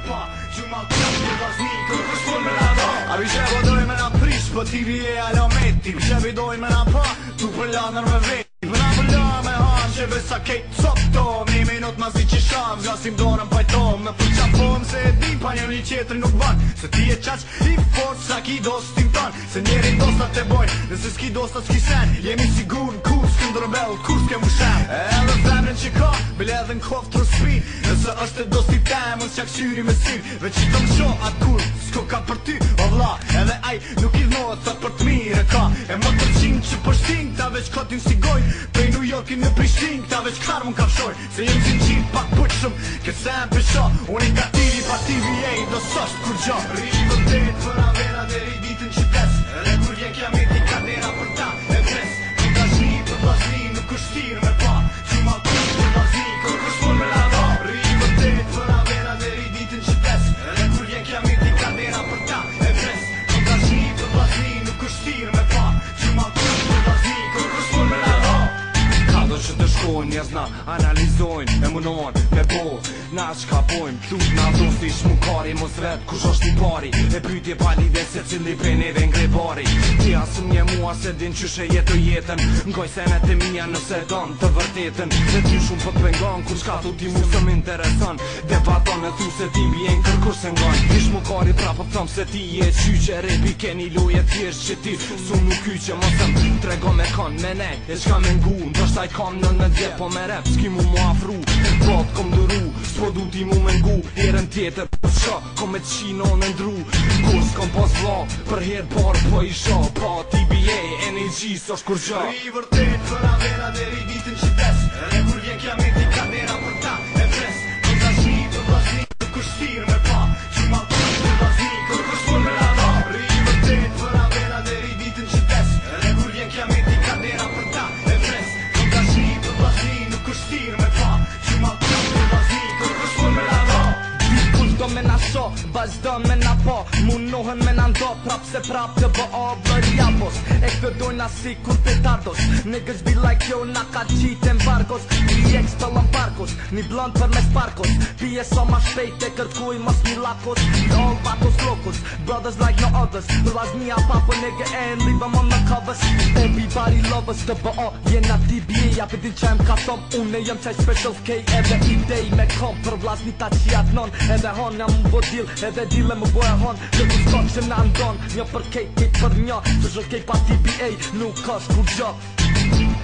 pa Gjuma kërë për vazni kërë shpon me la do A vi që doj me na prish për TV alo meti Që vi doj me na pa tu për lanër me veti Për na për la me han që vesa kejt cop to Një minut ma zi që sham zgasim dorën pajto Me për qapom se e dim pa një qetri nuk ban Se ti e qaq i fort sa ki dos tim tan Se njerin dostat te bojnë Nëse s'ki dostat s'ki sen Jemi sigur në kur s'kim dërbel kur s'kem u shen Edhe femrin që ka bile edhe n'koft të rëspin Nëse është e dosti tem unë s'jak qyri me syn Veq që të më sho atë kur s'ko ka për ty o vla Edhe aj nuk i dhnohet thot për t'mire ka E më tërqin që pështin ta veç kotin si goj Prej New Yorkin në Prishtin ta veç kar më kafshoj Se jem si n'qit pak pëqëm Këtë se më pësho Unë i gatiri pa TVA do sështë kur gjo Rivë vërtet për avera deri ditën që des Edhe kur vjen kiameti kadera për ta e pres Nuk ka shni për vazni nuk është tirë me pa Gjuma kush për vazni kërë shpon me la do Rivë vërtet për avera deri ditën që des Edhe kur vjen kiameti kadera për ta e pres Nuk ka shni për vazni nuk është tirë me pa Gjuma kush për vazni kërë shpon me la do Ka do që të shkojnë njerëzna analizojnë e munojnë me bo Na qka bojmë, plut na dosti shmukari Mos vet kush është i pari E pytje palide se cili prej neve ngrebari Ti asëm një mua se din qyshe jetë jetën Ngoj senet e mija nëse don të vërtetën Dhe ty shumë për pengon kur qka tu ti mu së m'intereson Debaton e thu se ti bjen kërkur se ngon I shmukari pra për thëm se ti je qyqe Repi keni loje thjesht që ti su nuk kyqe Mosëm trego me kon me nej e qka me ngu Ndështë aj kam në dje po me rep s'ki mu afru Bot kom dëru s'po du ti mu me ngu Herën tjetër për shë kom me qino në ndru Kur s'kom pas vla për herë par po i shë Pa TBA NAG s'osh kur gjë Ri vërtet për avera deri ditën që des Edhe kur vjen kiameti kadera për ta e pres Nuk ka shni për vazni nuk është tirë me pa Gjuma kush për vazni kërë shpon me la do Ri vërtet për avera deri ditën që des Edhe kur vjen kiameti kadera për ta e pres Nuk ka shni për vazni nuk është tirë me pa Gjuma kush për vazni kërë shpon me la do Do me na sho, vazhdo me na po Munohen me na ndo, prap se prap të bë obër japos E këdojna si kur petardos Niggas be like yo, na ka qit embargos DX të lamparkos, ni blond për me sparkos Pije so ma shpejt e kërkuj mos mi lakos All vatos locos, brothers like no others Për vaznia papa nigga and leave them on the covers Everybody love us të bë jena TBA Ja për din që em ka thom, unë jem qaj special K Edhe idej me kom, për vazni ta qiat non Edhe nga më vodil, edhe dile më boja hon Dhe ku s'kon që na ndon Një për kejt, kejt për një Që shë kejt pa TBA, nuk është kur gjë